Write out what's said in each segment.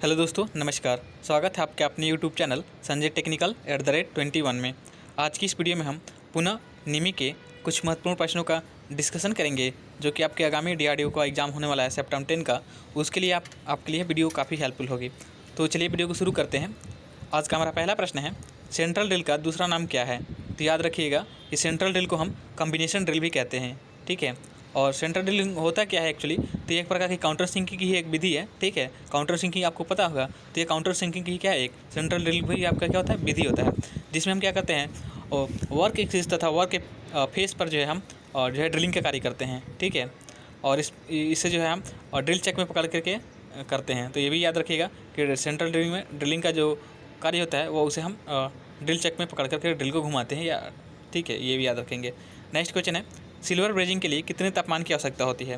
Hello दोस्तों, नमस्कार। स्वागत है आपके अपने यूट्यूब चैनल संजय टेक्निकल @21 में। आज की इस वीडियो में हम पुनः निमी के कुछ महत्वपूर्ण प्रश्नों का डिस्कशन करेंगे जो कि आपके आगामी DRDO का एग्ज़ाम होने वाला है सितंबर 10 का। उसके लिए आपके लिए वीडियो काफ़ी हेल्पफुल होगी। तो चलिए वीडियो को शुरू करते हैं। आज का हमारा पहला प्रश्न है, सेंट्रल ड्रिल का दूसरा नाम क्या है? तो याद रखिएगा कि सेंट्रल ड्रिल को हम कॉम्बिनेशन ड्रिल भी कहते हैं, ठीक है। और सेंट्रल ड्रिलिंग होता क्या है एक्चुअली, तो ये एक प्रकार की काउंटर सिंकिंग की ही एक विधि है, ठीक है। काउंटर सिंकिंग आपको पता होगा, तो ये काउंटर सिंकिंग की क्या है, एक सेंट्रल ड्रिल भी आपका क्या होता है, विधि होता है, जिसमें हम क्या करते हैं, वर्क एक्सिस तथा वर्क के फेस पर जो है हम और जो है ड्रिलिंग का कार्य करते हैं, ठीक है। और इससे जो है हम ड्रिल चेक में पकड़ करके करते हैं। तो ये भी याद रखिएगा कि सेंट्रल ड्रिलिंग में ड्रिलिंग का जो कार्य होता है वो उसे हम ड्रिल चेक में पकड़ करके ड्रिल को घुमाते हैं, या ठीक है, ये भी याद रखेंगे। नेक्स्ट क्वेश्चन है, सिल्वर ब्रेजिंग के लिए कितने तापमान की आवश्यकता होती है?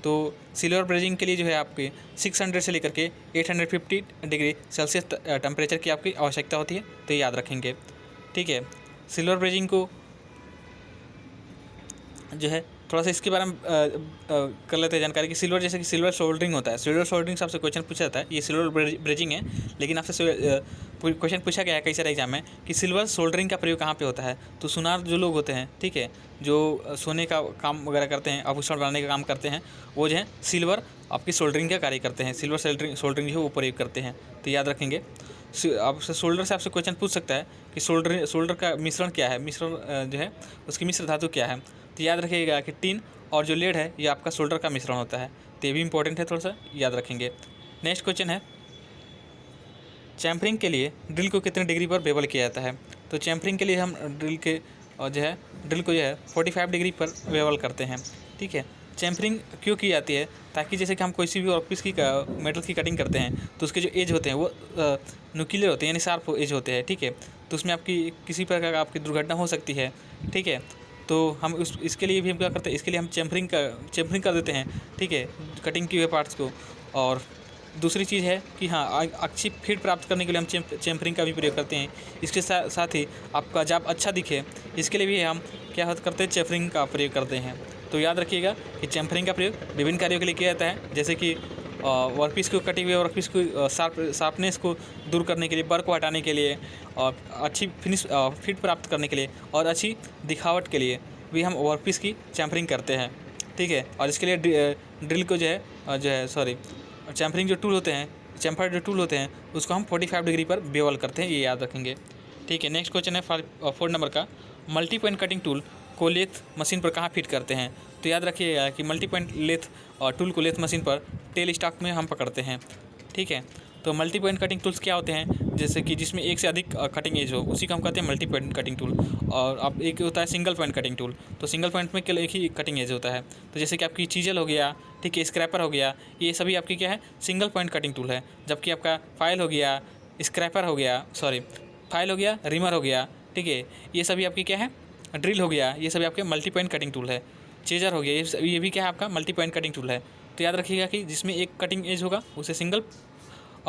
तो सिल्वर ब्रेजिंग के लिए जो है आपके 600 से लेकर के 850 डिग्री सेल्सियस टेम्परेचर की आपकी आवश्यकता होती है, तो ये याद रखेंगे, ठीक है। सिल्वर ब्रेजिंग को जो है थोड़ा सा इसके बारे में कर लेते हैं जानकारी कि सिल्वर, जैसे कि सिल्वर सोल्डरिंग होता है, सिल्वर सोल्डरिंग से आपसे क्वेश्चन पूछा जाता है, ये सिल्वर ब्रेजिंग है, लेकिन आपसे क्वेश्चन पूछा गया है कई सारे एग्जाम में कि सिल्वर सोल्डरिंग का प्रयोग कहाँ पे होता है। तो सुनार जो लोग होते हैं, ठीक है, जो सोने का काम वगैरह करते हैं, आभूषण बनाने का काम करते हैं, वो जो है सिल्वर आपकी सोल्डरिंग का कार्य करते हैं, सिल्वर सोल्डरिंग जो है वो प्रयोग करते हैं, तो याद रखेंगे। आपसे सोल्डर से आपसे क्वेश्चन पूछ सकता है कि सोल्डर का मिश्रण क्या है, मिश्रण जो है उसकी मिश्र धातु क्या है। तो याद रखिएगा कि टिन और जो लेड है ये आपका सोल्डर का मिश्रण होता है, तो ये भी इंपॉर्टेंट है, थोड़ा सा याद रखेंगे। नेक्स्ट क्वेश्चन है, चैम्फरिंग के लिए ड्रिल को कितने डिग्री पर बेवल किया जाता है? तो चैम्फरिंग के लिए हम ड्रिल को जो है 45 डिग्री पर बेवल करते हैं, ठीक है। चैम्फरिंग क्यों की जाती है? ताकि जैसे कि हम कोई सी भी वर्कपीस की मेटल की कटिंग करते हैं तो उसके जो एज होते हैं वो नुकीले होते हैं, यानी शार्प एज होते हैं, ठीक है। तो उसमें आपकी किसी प्रकार का आपकी दुर्घटना हो सकती है, ठीक है। तो हम इसके लिए भी हम क्या करते हैं, इसके लिए हम चैम्फरिंग कर देते हैं, ठीक है, कटिंग किए हुए पार्ट्स को। और दूसरी चीज़ है कि हाँ, अच्छी फिट प्राप्त करने के लिए हम चैम्फरिंग का भी प्रयोग करते हैं। इसके साथ ही आपका जाप अच्छा दिखे, इसके लिए भी हम क्या करते हैं, चैम्फरिंग का प्रयोग करते हैं। तो याद रखिएगा कि चैम्फरिंग का प्रयोग विभिन्न कार्यों के लिए किया जाता है, जैसे कि वर्कपीस को कटी हुई वर्कपीस को शार्पनेस को दूर करने के लिए, बर को हटाने के लिए, और अच्छी फिट प्राप्त करने के लिए, और अच्छी दिखावट के लिए भी हम वर्कपीस की चैम्फरिंग करते हैं, ठीक है। और इसके लिए ड्रिल को चैम्फरिंग जो टूल होते हैं, चैम्फर जो टूल होते हैं उसको हम 45 डिग्री पर बेवल करते हैं, ये याद रखेंगे, ठीक है। नेक्स्ट क्वेश्चन है 4 नंबर का, मल्टी पॉइंट कटिंग टूल को लेथ मशीन पर कहाँ फिट करते हैं? तो याद रखिएगा कि मल्टी पॉइंट लेथ टूल को लेथ मशीन पर टेल स्टॉक में हम पकड़ते हैं, ठीक है। तो मल्टी पॉइंट कटिंग टूल्स क्या होते हैं, जैसे कि जिसमें एक से अधिक कटिंग एज हो, उसी को हम कहते हैं मल्टी पॉइंट कटिंग टूल। और अब एक होता है सिंगल पॉइंट कटिंग टूल, तो सिंगल पॉइंट में केवल एक ही कटिंग एज होता है। तो जैसे कि आपकी चीजल हो गया, ठीक है, स्क्रैपर हो गया, ये सभी आपकी क्या है, सिंगल पॉइंट कटिंग टूल है। जबकि आपका फाइल हो गया, स्क्रैपर हो गया, फाइल हो गया, रिमर हो गया, ठीक है, ये सभी आपकी क्या है, ड्रिल हो गया, ये सभी आपके मल्टी पॉइंट कटिंग टूल है। चेजर हो गया, ये भी क्या है, आपका मल्टी पॉइंट कटिंग टूल है। तो याद रखिएगा कि जिसमें एक कटिंग एज होगा उसे सिंगल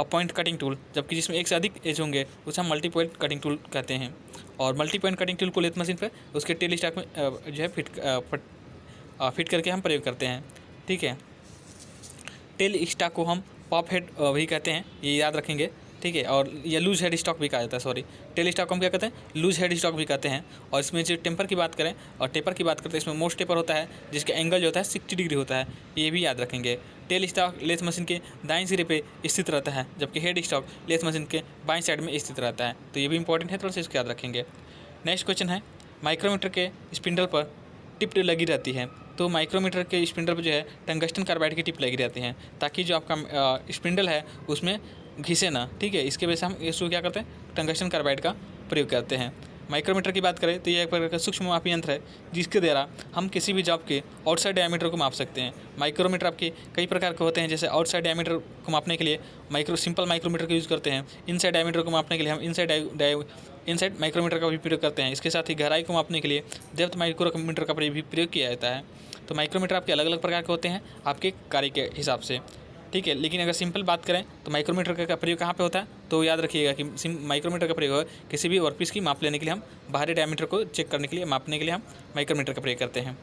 पॉइंट कटिंग टूल, जबकि जिसमें एक से अधिक एज होंगे उसे हम मल्टी पॉइंट कटिंग टूल कहते हैं। और मल्टी पॉइंट कटिंग टूल को लेथ मशीन पर उसके टेल स्टॉक में जो है फिट करके हम प्रयोग करते हैं, ठीक है। टेल स्टॉक को हम पॉप हेड भी कहते हैं, ये याद रखेंगे, ठीक है। और या लूज हेड स्टॉक भी कहा जाता है, टेल स्टॉक को हम क्या कहते हैं, लूज हेड स्टॉक भी कहते हैं। और इसमें जो टेपर की बात करें तो इसमें मोस्ट टेपर होता है जिसका एंगल जो होता है 60 डिग्री होता है, ये भी याद रखेंगे। टेल स्टॉक लेथ मशीन के दाएं सिरे पे स्थित रहता है, जबकि हेड स्टॉक लेथ मशीन के बाएं साइड में स्थित रहता है, तो ये भी इंपॉर्टेंट है, थोड़ा सा इसको याद रखेंगे। नेक्स्ट क्वेश्चन है, माइक्रोमीटर के स्पिंडल पर टिप लगी रहती है। तो माइक्रोमीटर के स्पिंडल पर जो है टंगस्टन कार्बाइड की टिप लगी रहती है, ताकि जो आपका स्पिंडल है उसमें घिसे ना, ठीक है। इसके वजह से हम इसको क्या करते हैं, टंगस्टन कार्बाइड का प्रयोग करते हैं। माइक्रोमीटर की बात करें तो यह एक प्रकार का सूक्ष्म मापी यंत्र है जिसके द्वारा हम किसी भी जॉब के आउटसाइड डायमीटर को माप सकते हैं। माइक्रोमीटर आपके कई प्रकार के होते हैं, जैसे आउटसाइड डायमीटर को मापने के लिए सिंपल माइक्रोमीटर का यूज़ करते हैं। इनसाइड डायमीटर को मापने के लिए हम इनसाइड माइक्रोमीटर का भी प्रयोग करते हैं। इसके साथ ही गहराई को मापने के लिए डेप्थ माइक्रोमीटर का भी प्रयोग किया जाता है। तो माइक्रोमीटर आपके अलग अलग प्रकार के होते हैं आपके कार्य के हिसाब से, ठीक है। लेकिन अगर सिंपल बात करें तो माइक्रोमीटर का प्रयोग कहाँ पे होता है, तो याद रखिएगा कि माइक्रोमीटर का प्रयोग किसी भी वर्कपीस की माप लेने के लिए, हम बाहरी डायमीटर को चेक करने के लिए, मापने के लिए हम माइक्रोमीटर का प्रयोग करते हैं।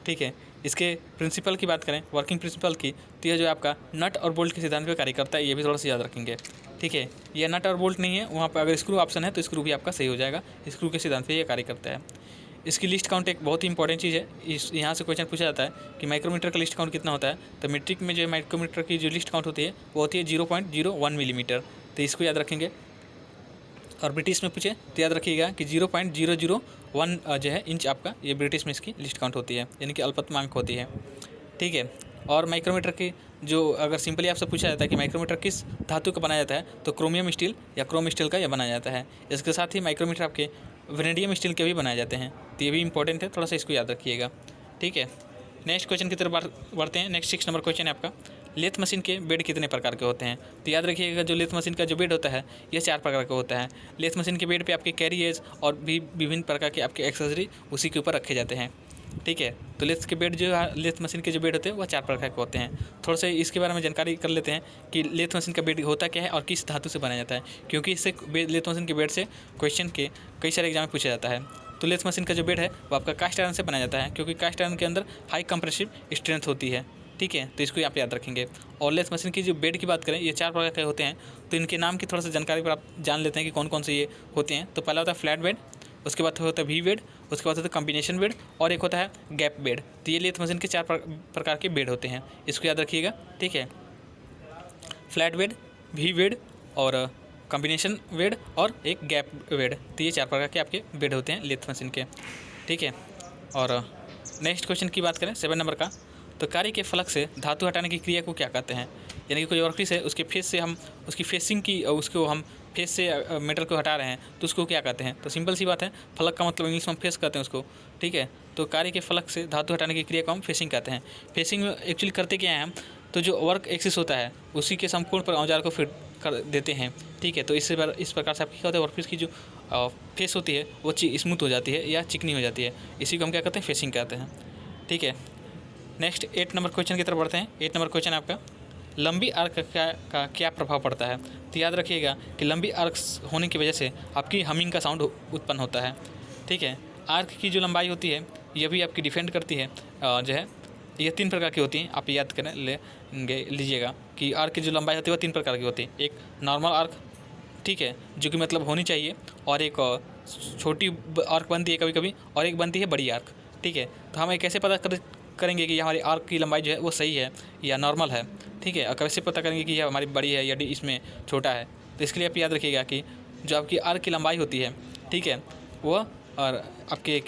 ठीक है। इसके प्रिंसिपल की बात करें, वर्किंग प्रिंसिपल की, तो यह जो आपका नट और बोल्ट के सिद्धांत पर कार्य करता है, ये भी थोड़ा सा याद रखेंगे। ठीक है, यह नट और बोल्ट नहीं है, वहाँ पर अगर स्क्रू ऑप्शन है तो स्क्रू भी आपका सही हो जाएगा। स्क्रू के सिद्धांत पे ये कार्य करता है। इसकी लिस्ट काउंट एक बहुत ही इंपॉर्टेंट चीज़ है। यहाँ से क्वेश्चन पूछा जाता है कि माइक्रोमीटर का लिस्ट काउंट कितना होता है, तो मीट्रिक में जो माइक्रोमीटर की जो लिस्ट काउंट होती है वो होती है 0.01 मिलीमीटर, तो इसको याद रखेंगे। और ब्रिटिश में पूछे तो याद रखिएगा कि 0.001 जो है इंच आपका, ये ब्रिटिश में इसकी लिस्ट काउंट होती है, यानी कि अल्पतमांक होती है। ठीक है, और माइक्रोमीटर की जो अगर सिंपली आपसे पूछा जाता है कि माइक्रोमीटर किस धातु का बनाया जाता है, तो क्रोमियम स्टील या क्रोम स्टील का यह बनाया जाता है। इसके साथ ही माइक्रोमीटर आपके वेनेडियम स्टील के भी बनाए जाते हैं, तो ये भी इंपॉर्टेंट है, थोड़ा सा इसको याद रखिएगा। ठीक है, नेक्स्ट क्वेश्चन की तरफ बढ़ते हैं। नेक्स्ट 6 नंबर क्वेश्चन है आपका, लेथ मशीन के बेड कितने प्रकार के होते हैं। तो याद रखिएगा जो लेथ मशीन का जो बेड होता है यह 4 प्रकार का होता है। लेथ मशीन के बेड पे आपके कैरिएज और भी विभिन्न प्रकार के आपके एक्सेसरी उसी के ऊपर रखे जाते हैं। ठीक है, तो लेथ के बेड जो है, लेथ मशीन के जो बेड होते हैं वह 4 प्रकार के होते हैं। थोड़ा सा इसके बारे में जानकारी कर लेते हैं कि लेथ मशीन का बेड होता क्या है और किस धातु से बनाया जाता है, क्योंकि इससे लेथ मशीन के बेड से क्वेश्चन के कई सारे एग्जाम में पूछा जाता है। तो लेथ मशीन का जो बेड है वो आपका कास्ट आयरन से बनाया जाता है, क्योंकि कास्ट आयरन के अंदर हाई कंप्रेसिव स्ट्रेंथ होती है। ठीक है, तो इसको आप याद रखेंगे। और लेथ मशीन की जो बेड की बात करें, ये 4 प्रकार के होते हैं, तो इनके नाम की थोड़ा सा जानकारी पर आप जान लेते हैं कि कौन कौन से ये होते हैं। तो पहला होता है फ्लैट बेड, उसके बाद होता है वी बेड, उसके बाद होता है कॉम्बिनेशन बेड, और एक होता है गैप बेड। तो ये लेथ मशीन के 4 प्रकार के बेड होते हैं, इसको याद रखिएगा। ठीक है, फ्लैट बेड, वी बेड और कॉम्बिनेशन बेड और एक गैप बेड, तो ये 4 प्रकार के आपके बेड होते हैं लेथ मशीन के। ठीक है, और नेक्स्ट क्वेश्चन की बात करें 7 नंबर का, तो कार्य के फलक से धातु हटाने की क्रिया को क्या कहते हैं। यानी कि कोई वर्कपीस है, उसके फेस से हम उसकी फेसिंग की उसको हम फेस से मेटल को हटा रहे हैं, तो उसको क्या कहते हैं। तो सिंपल सी बात है, फलक का मतलब इंग्लिश में हम फेस कहते हैं उसको। ठीक है, तो कार्य के फलक से धातु हटाने की क्रिया को हम फेसिंग कहते हैं। फेसिंग में एक्चुअली करते क्या है हम, तो जो वर्क एक्सिस होता है उसी के समकोण पर औजार को फिट कर देते हैं। ठीक है, तो इस प्रकार से आपकी क्या होता है, वर्कपीस की जो फेस होती है वो स्मूथ हो जाती है या चिकनी हो जाती है, इसी को हम क्या कहते हैं, फेसिंग कहते हैं। ठीक है, नेक्स्ट 8 नंबर क्वेश्चन की तरफ बढ़ते हैं। 8 नंबर क्वेश्चन आपका, लंबी आर्क का क्या प्रभाव पड़ता है। तो याद रखिएगा कि लंबी आर्क्स होने की वजह से आपकी हमिंग का साउंड उत्पन्न होता है। ठीक है, आर्क की जो लंबाई होती है यह भी आपकी डिपेंड करती है जो है, ये 3 प्रकार की होती हैं, आप याद करें लीजिएगा कि आर्क की जो लंबाई होती है वह 3 प्रकार की होती है। एक नॉर्मल आर्क, ठीक है, जो कि मतलब होनी चाहिए, और एक छोटी आर्क बनती है कभी कभी, और एक बनती है बड़ी आर्क। ठीक है, तो हमें कैसे पता करेंगे कि हमारी आर्क की लंबाई जो है वो सही है या नॉर्मल है। ठीक है, और कैसे पता करेंगे कि यह हमारी बड़ी है या इसमें छोटा है। तो इसके लिए आप याद रखिएगा कि जो आपकी आर्क की लंबाई होती है, ठीक है, वो और आपके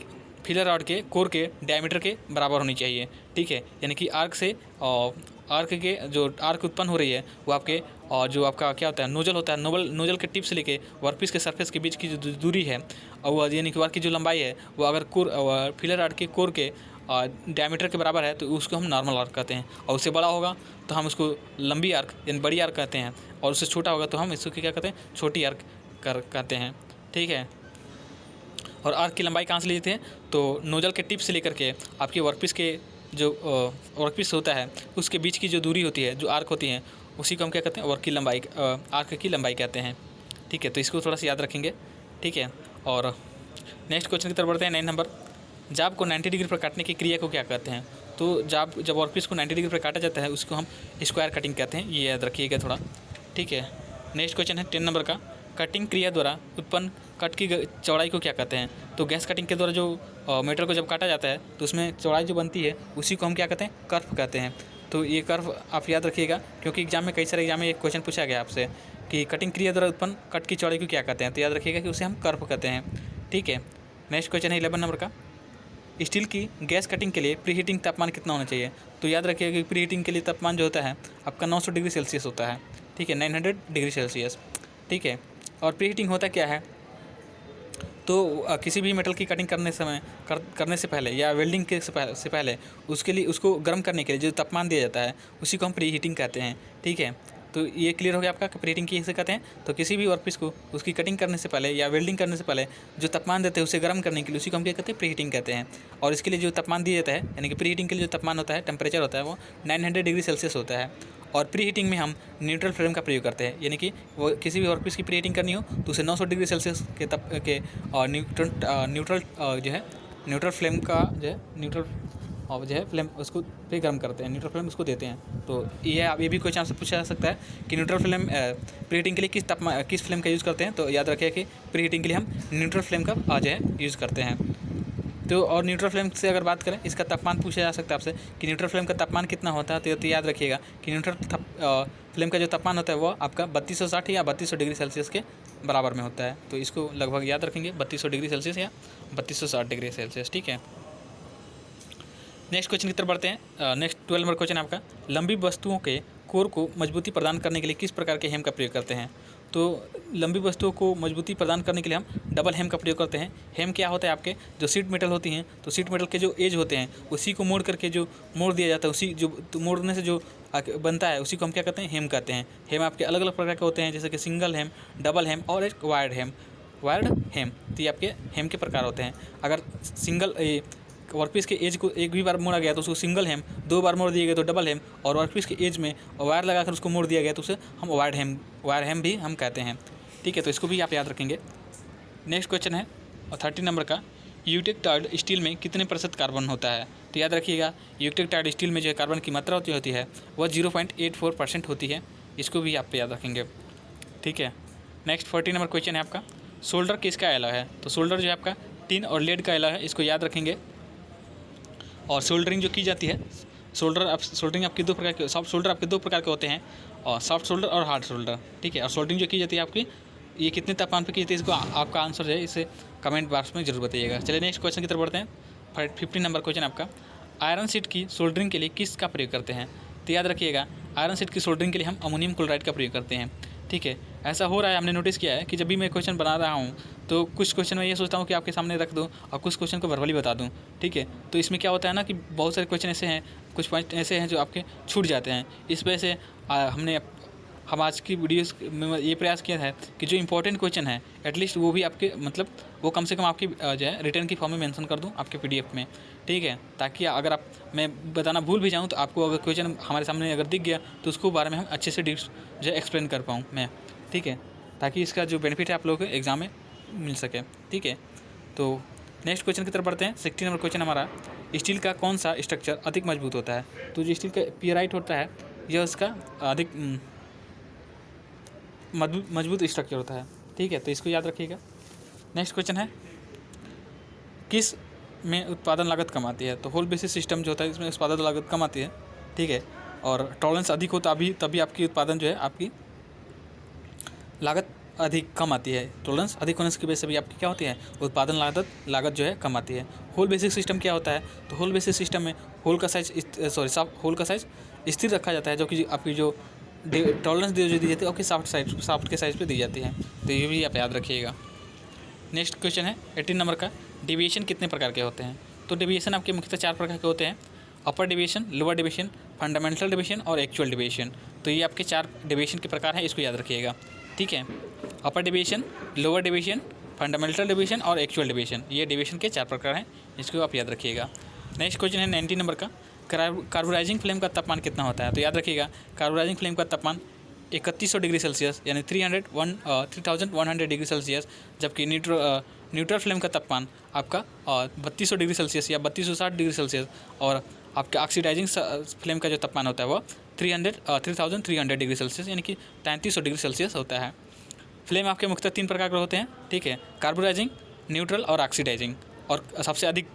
फिलर रॉड के कोर के डायमीटर के बराबर होनी चाहिए। ठीक है, यानी कि आर्क से आर्क के जो आर्क उत्पन्न हो रही है वो आपके और जो आपका क्या होता है, नोजल होता है, नोजल के टिप से लेके वर्कपीस के सरफेस के बीच की जो दूरी है, और यानी कि वर्क की जो लंबाई है वो अगर कोर फिलर रॉड के कोर के डायमीटर के बराबर है तो उसको हम नॉर्मल आर्क कहते हैं, और उससे बड़ा होगा तो हम उसको लंबी आर्क यानी बड़ी आर्क कहते हैं, और उससे छोटा होगा तो हम इसको क्या कहते हैं, छोटी आर्क कहते हैं। ठीक है, और आर्क की लंबाई कहाँ से लेते हैं, तो नोजल के टिप से लेकर के आपके वर्कपीस के जो वर्कपीस होता है उसके बीच की जो दूरी होती है, जो आर्क होती है, उसी को हम क्या कहते हैं, वर्क की लंबाई आर्क की लंबाई कहते हैं। ठीक है, तो इसको थोड़ा सा याद रखेंगे। ठीक है, और नेक्स्ट क्वेश्चन की तरफ बढ़ते हैं। 9 नंबर, जाब को 90 डिग्री पर काटने की क्रिया को क्या कहते हैं। तो जब वर्कपीस को 90 डिग्री पर काटा जाता है उसको हम स्क्वायर कटिंग कहते हैं, ये याद रखिएगा थोड़ा। ठीक है, नेक्स्ट क्वेश्चन है 10 नंबर का, कटिंग क्रिया द्वारा उत्पन्न कट की चौड़ाई को क्या कहते हैं। तो गैस कटिंग के द्वारा जो मेटल को जब काटा जाता है तो उसमें चौड़ाई जो बनती है उसी को हम क्या कहते हैं, कर्व कहते हैं। तो ये कर्व आप याद रखिएगा, क्योंकि एग्जाम में कई सारे एग्जाम में एक क्वेश्चन पूछा गया आपसे कि कटिंग क्रिया द्वारा उत्पन्न कट की चौड़ाई को क्या कहते हैं, तो याद रखिएगा कि उसे हम कर्व कहते हैं। ठीक है, नेक्स्ट क्वेश्चन है 11 नंबर का, स्टील की गैस कटिंग के लिए प्री हीटिंग तापमान कितना होना चाहिए। तो याद रखिएगा कि प्री हीटिंग के लिए तापमान जो होता है आपका 900 डिग्री सेल्सियस होता है। ठीक है, 900 डिग्री सेल्सियस। ठीक है, और प्री हीटिंग होता क्या है, तो किसी भी मेटल की कटिंग करने से पहले या वेल्डिंग के से पहले उसके लिए उसको गर्म करने के लिए जो तापमान दिया जाता है उसी को हम प्री हीटिंग कहते हैं। ठीक है, तो ये क्लियर हो गया आपका कि प्री हीटिंग किसे कहते हैं। तो किसी भी वर्कपीस को उसकी कटिंग करने से पहले या वेल्डिंग करने से पहले जो तापमान देते हैं उसे गर्म करने के लिए उसी को हम क्या कहते हैं, प्री हीटिंग कहते हैं। और इसके लिए जो तापमान दिया जाता है, यानी कि प्री हीटिंग के लिए जो तापमान होता है, टेम्परेचर होता है, वो 900 डिग्री सेल्सियस होता है। और प्री हीटिंग में हम न्यूट्रल फ्लेम का प्रयोग करते हैं, यानी कि वो किसी भी वर्कपीस की प्री हीटिंग करनी हो तो उसे 900 डिग्री सेल्सियस के न्यूट्रल जो है न्यूट्रल फ्लेम का जो है न्यूट्रल और जो है फ्लेम उसको पे गर्म करते हैं, न्यूट्रल फ्लेम उसको देते हैं। तो ये भी क्वेश्चन आपसे पूछा जा सकता है कि न्यूट्रल फ्लेम प्री हीटिंग के लिए किस फ्लेम का यूज़ करते हैं। तो याद रखिए कि प्री हीटिंग के लिए हम न्यूट्रल फ्लेम का जो है यूज़ करते हैं। तो और न्यूट्रल फ्लेम से अगर बात करें, इसका तापमान पूछा जा सकता है आपसे कि न्यूट्रल फ्लेम का तापमान कितना होता है। तो याद रखिएगा कि न्यूट्रल फ्लेम का जो तापमान होता है वो आपका 3260 या 3200 डिग्री सेल्सियस के बराबर में होता है। तो इसको लगभग याद रखेंगे, 3200 डिग्री सेल्सियस या 3260 डिग्री सेल्सियस। ठीक है, नेक्स्ट क्वेश्चन की तरफ बढ़ते हैं। नेक्स्ट 12 नंबर क्वेश्चन आपका, लंबी वस्तुओं के कोर को मजबूती प्रदान करने के लिए किस प्रकार के हेम का प्रयोग करते हैं। तो लंबी वस्तुओं को मजबूती प्रदान करने के लिए हम डबल हेम का प्रयोग करते हैं। हेम क्या होता है, आपके जो सीट मेटल होती हैं, तो सीट मेटल के जो एज होते हैं उसी को मोड़ करके जो मोड़ दिया जाता है, उसी जो तो मोड़ने से जो बनता है उसी को हम क्या कहते हैं, हेम कहते हैं। हेम आपके अलग अलग प्रकार के होते हैं, जैसे कि सिंगल हेम, डबल हेम और एक वायर्ड हेम। तो ये आपके हेम के प्रकार होते हैं। अगर सिंगल वर्कपीस के एज को एक भी बार मोड़ा गया तो उसको सिंगल हेम, 2 बार मोड़ दिए गए तो डबल हेम, और वर्कपीस के एज में वायर लगाकर उसको मोड़ दिया गया तो उसे हम वायर हेम भी हम कहते हैं। ठीक है, तो इसको भी आप याद रखेंगे। नेक्स्ट क्वेश्चन है 13 नंबर का, यूटेक टार्ड स्टील में कितने प्रतिशत कार्बन होता है। तो याद रखिएगा, यूटेक टार्ड स्टील में जो है कार्बन की मात्रा होती है वह 0.84% होती है। इसको भी आप याद रखेंगे। ठीक है, नेक्स्ट 14 नंबर क्वेश्चन है आपका, सोल्डर किसका एलॉय है। तो सोल्डर जो है आपका टिन और लेड का एलॉय है, इसको याद रखेंगे। और सोल्डरिंग जो की जाती है, सोल्डरिंग आपके 2 प्रकार के, सॉफ्ट सोल्डर आपके 2 प्रकार के होते हैं, और सॉफ्ट सोल्डर और हार्ड सोल्डर। ठीक है, और सोल्डरिंग जो की जाती है आपकी, ये कितने तापमान पे की जाती है, इसको आपका आंसर जो है इसे कमेंट बॉक्स में जरूर बताइएगा। चलिए नेक्स्ट क्वेश्चन की तरफ बढ़ते हैं। 15 नंबर क्वेश्चन आपका, आयरन शीट की सोल्डरिंग के लिए किसका प्रयोग करते हैं। तो याद रखिएगा, आयरन शीट की सोल्डरिंग के लिए हम अमोनियम क्लोराइड का प्रयोग करते हैं। ठीक है, ऐसा हो रहा है, हमने नोटिस किया है कि जब भी मैं क्वेश्चन बना रहा हूँ तो कुछ क्वेश्चन मैं ये सोचता हूँ कि आपके सामने रख दूँ और कुछ क्वेश्चन को वर्बली बता दूँ। ठीक है, तो इसमें क्या होता है ना कि बहुत सारे क्वेश्चन ऐसे हैं, कुछ पॉइंट ऐसे हैं जो आपके छूट जाते हैं। इस वजह से हम आज की वीडियोस में ये प्रयास किया है कि जो इंपॉर्टेंट क्वेश्चन है एटलीस्ट वो भी आपके मतलब वो कम से कम आपकी जो है रिटर्न की फॉर्म में मेंशन कर दूं आपके PDF में। ठीक है, ताकि अगर मैं बताना भूल भी जाऊं तो आपको अगर क्वेश्चन हमारे सामने अगर दिख गया तो उसको बारे में हम अच्छे से जो है एक्सप्लेन कर पाऊँ मैं। ठीक है, ताकि इसका जो बेनिफिट है आप लोगों को एग्जाम में मिल सके। ठीक है, तो नेक्स्ट क्वेश्चन की तरफ बढ़ते हैं। 16 नंबर क्वेश्चन हमारा, स्टील का कौन सा स्ट्रक्चर अधिक मजबूत होता है। तो जो स्टील का पियराइट होता है यह उसका अधिक मजबूत स्ट्रक्चर होता है। ठीक है, तो इसको याद रखिएगा। नेक्स्ट क्वेश्चन है, किस में उत्पादन लागत कम आती है। तो होल बेसिस सिस्टम जो होता है इसमें उत्पादन लागत कम आती है। ठीक है, और टॉलरेंस अधिक हो तभी आपकी उत्पादन जो है आपकी लागत अधिक कम आती है। टॉलरेंस अधिक होने की वजह से भी आपकी क्या होती है, उत्पादन लागत जो है कम आती है। होल बेसिक सिस्टम क्या होता है, तो होल बेसिक सिस्टम में होल का साइज स्थिर रखा जाता है, जो कि आपकी जो टॉलरेंस दी जाती है आपकी साफ्ट के साइज पे दी जाती है। तो ये भी आप याद रखिएगा। नेक्स्ट क्वेश्चन है 18 नंबर का, डेविएशन कितने प्रकार के होते हैं। तो डेविएशन आपके मुख्यतः 4 प्रकार के होते हैं, upper deviation, lower deviation, fundamental deviation और एक्चुअल डेविएशन। तो ये आपके 4 डेविएशन के प्रकार हैं, इसको याद रखिएगा। ठीक है, upper deviation, lower deviation, fundamental deviation और एक्चुअल डेविएशन, ये डेविएशन के 4 प्रकार हैं, इसको आप याद रखिएगा। नेक्स्ट क्वेश्चन है 19 नंबर का, कार्बोराइजिंग फ्लेम का तापमान कितना होता है। तो याद रखिएगा, कार्बोराइजिंग फ्लेम का तापमान 3100 डिग्री सेल्सियस यानी 3100 डिग्री सेल्सियस, जबकि न्यूट्रल फ्लेम का तापमान आपका 3200 डिग्री सेल्सियस या 3260 डिग्री सेल्सियस, और आपका ऑक्सीडाइजिंग फ्लेम का जो तापमान होता है वो 3300 डिग्री सेल्सियस यानी कि 3300 डिग्री सेल्सियस होता है। फ्लेम आपके मुख्यतः 3 प्रकार के होते हैं। ठीक है, कार्बोराइजिंग, न्यूट्रल और ऑक्सीडाइजिंग। और सबसे अधिक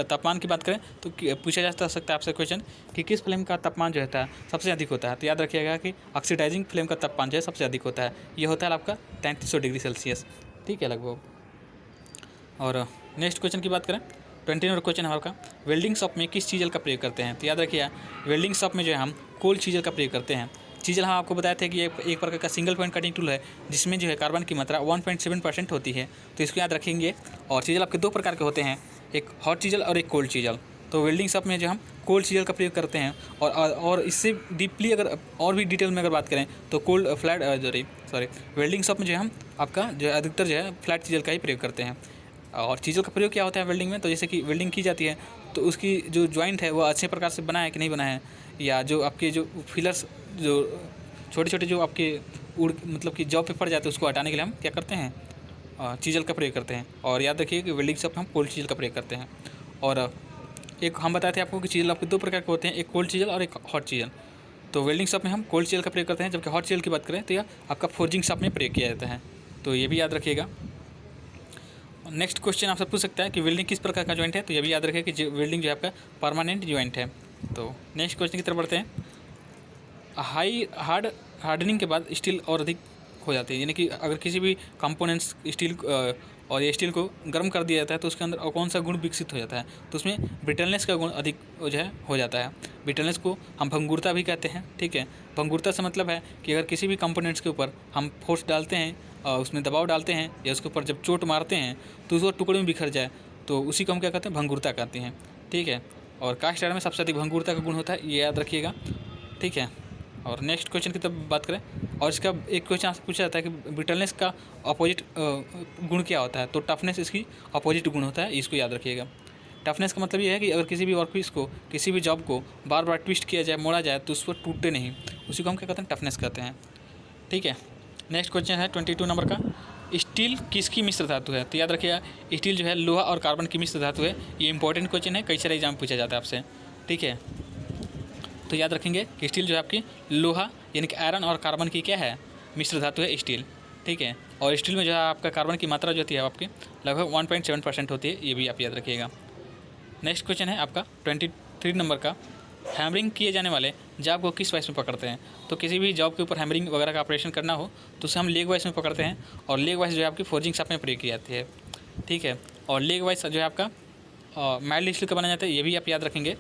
तापमान की बात करें तो पूछा जा सकता है आपसे क्वेश्चन कि किस फ्लेम का तापमान जो होता है सबसे अधिक होता है। तो याद रखिएगा कि ऑक्सीडाइजिंग फ्लेम का तापमान जो है सबसे अधिक होता है, ये होता है आपका 3300 डिग्री सेल्सियस। ठीक है लगभग। और नेक्स्ट क्वेश्चन की बात करें 20 नंबर क्वेश्चन हमारा का, वेल्डिंग शॉप में किस चीज़ल का प्रयोग करते हैं। तो याद रखिए, वेल्डिंग शॉप में जो है हम कोल्ड चीज़ल का प्रयोग करते हैं। चीज़ल हम आपको बताए थे कि एक प्रकार का सिंगल पॉइंट कटिंग टूल है जिसमें जो है कार्बन की मात्रा 1.7% होती है, तो इसको याद रखेंगे। और चीज़ल आपके 2 प्रकार के होते हैं, एक हॉट चीज़ल और एक कोल्ड चीज़ल। तो वेल्डिंग शॉप में जो हम कोल्ड चीज़ल का प्रयोग करते हैं। और इससे डीपली अगर और भी डिटेल में अगर बात करें तो वेल्डिंग शॉप में जो है हम आपका जो है अधिकतर जो है फ्लैट चीज़ल का ही प्रयोग करते हैं। और चीज़ों का प्रयोग क्या होता है वेल्डिंग में, तो जैसे कि वेल्डिंग की जाती है तो उसकी जो जॉइंट है वो अच्छे प्रकार से बना है कि नहीं बना है, या जो आपके जो फिलर्स जो छोटे छोटे जो आपके मतलब कि जॉब पे पड़ जाते हैं उसको हटाने के लिए हम क्या करते हैं, चीज़ल का प्रयोग करते हैं। और याद रखिए कि वेल्डिंग शॉप हम कोल्ड चीज़ल का प्रयोग करते हैं। और एक हम बताए थे आपको कि चीज़ल आपके दो प्रकार के होते हैं, एक कोल्ड चीज़ल और एक हॉट चीज़ल। तो वेल्डिंग शॉप में हम कोल्ड चीज़ल का प्रयोग करते हैं, जबकि हॉट चीज़ल की बात करें तो यह आपका फोर्जिंग शॉप में प्रयोग किया जाता है। तो ये भी याद रखिएगा। नेक्स्ट क्वेश्चन आपसे पूछ सकता है कि वेल्डिंग किस प्रकार का जॉइंट है, तो ये भी याद रखिए कि वेल्डिंग जो है आपका परमानेंट जॉइंट है। तो नेक्स्ट क्वेश्चन की तरफ बढ़ते हैं। हार्डनिंग के बाद स्टील और अधिक हो जाती है, यानी कि अगर किसी भी कंपोनेंट्स स्टील और ये स्टील को गर्म कर दिया जाता है तो उसके अंदर कौन सा गुण विकसित हो जाता है, तो उसमें ब्रिटलनेस का गुण अधिक जो है हो जाता है। ब्रिटलनेस को हम भंगुरता भी कहते हैं, ठीक है। भंगुरता से मतलब है कि अगर किसी भी कंपोनेंट्स के ऊपर हम फोर्स डालते हैं, उसमें दबाव डालते हैं या उसके ऊपर जब चोट मारते हैं तो उसको टुकड़े में बिखर जाए, तो उसी को हम क्या कहते हैं, भंगुरता कहते हैं, ठीक है। और कास्ट आयरन में सबसे अधिक भंगुरता का गुण होता है, ये याद रखिएगा, ठीक है। और नेक्स्ट क्वेश्चन की तरफ बात करें, और इसका एक क्वेश्चन आपसे पूछा जाता है कि ब्रिटलनेस का अपोजिट गुण क्या होता है, तो टफनेस इसकी अपोजिट गुण होता है, इसको याद रखिएगा। टफनेस का मतलब ये है कि अगर किसी भी वर्कपीस को, किसी भी जॉब को बार बार ट्विस्ट किया जाए, मोड़ा जाए, तो उस पर टूटे नहीं, उसी को हम क्या कहते हैं, टफनेस कहते हैं, ठीक है। नेक्स्ट क्वेश्चन है 22 नंबर का, स्टील किसकी मिश्र धातु है, तो याद रखिएगा स्टील जो है लोहा और कार्बन की मिश्र धातु है। ये इंपॉर्टेंट क्वेश्चन है, कई सारे एग्जाम पूछा जाता है आपसे, ठीक है। तो याद रखेंगे कि स्टील जो है आपकी लोहा यानी कि आयरन और कार्बन की क्या है, मिश्र धातु है स्टील, ठीक है। और स्टील में जो है आपका कार्बन की मात्रा जो होती है आपकी लगभग 1.7% होती है, ये भी आप याद रखिएगा। नेक्स्ट क्वेश्चन है आपका 23 नंबर का, हैमरिंग किए जाने वाले जॉब को किस वाइस में पकड़ते हैं, तो किसी भी जॉब के ऊपर हैमरिंग वगैरह का ऑपरेशन करना हो तो उसे हम लेग वाइस में पकड़ते हैं, और लेग वाइस जो है आपकी फोर्जिंग शॉप में प्रयोग की जाती है, ठीक है। और लेग वाइस जो है आपका माइल्ड स्टील का बनाया जाता है, ये भी आप याद रखेंगे,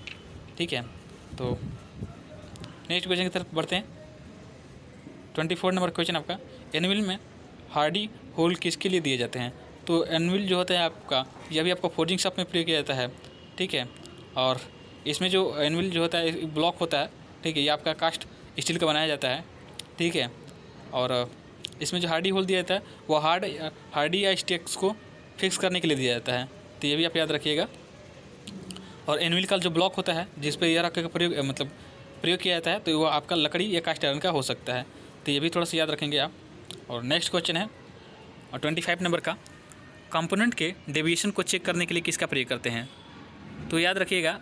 ठीक है। तो नेक्स्ट क्वेश्चन की तरफ बढ़ते हैं। 24 नंबर क्वेश्चन आपका, एनविल में हार्डी होल किसके लिए दिए जाते हैं, तो एनविल जो होता है आपका, यह भी आपका फोर्जिंग शॉप में प्रयोग किया जाता है, ठीक है। और इसमें जो एनविल जो होता है ब्लॉक होता है, ठीक है, ये आपका कास्ट स्टील का बनाया जाता है, ठीक है। और इसमें जो हार्डी होल दिया जाता है वो हार्डी या स्टेक्स को फिक्स करने के लिए दिया जाता है, तो ये भी आप याद रखिएगा। और एनविल का जो ब्लॉक होता है जिस पर यह रख का प्रयोग किया जाता है, तो वो आपका लकड़ी या कास्ट आयरन का हो सकता है, तो ये भी थोड़ा सा याद रखेंगे आप। और नेक्स्ट क्वेश्चन है 25 नंबर का, कंपोनेंट के डेविएशन को चेक करने के लिए किसका प्रयोग करते हैं, तो याद रखिएगा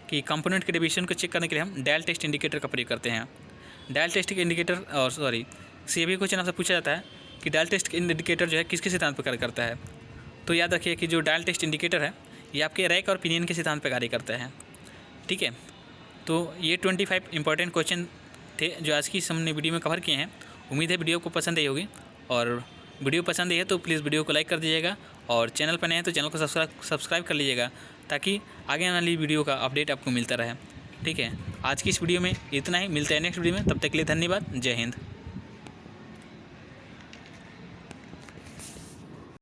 कि कंपोनेंट के डेविएशन को चेक करने के लिए हम डायल टेस्ट इंडिकेटर का प्रयोग करते हैं। डायल टेस्ट इंडिकेटर और ये भी क्वेश्चन आपसे पूछा जाता है कि डायल टेस्ट इंडिकेटर जो है किसके सिद्धांत पर कार्य करता है, तो याद रखिए कि जो डायल टेस्ट इंडिकेटर है ये आपके रैक और पिनियन के सिद्धांत पर कार्य करता है, ठीक है। तो ये 25 इंपॉर्टेंट क्वेश्चन थे जो आज की हमने वीडियो में कवर किए हैं। उम्मीद है वीडियो को पसंद आई होगी, और वीडियो पसंद आई है तो प्लीज़ वीडियो को लाइक कर दीजिएगा, और चैनल पर नए हैं तो चैनल को सब्सक्राइब कर लीजिएगा, ताकि आगे आने वाली वीडियो का अपडेट आपको मिलता रहे, ठीक है। आज की इस वीडियो में इतना ही, मिलता है नेक्स्ट वीडियो में, तब तक के लिए धन्यवाद, जय हिंद।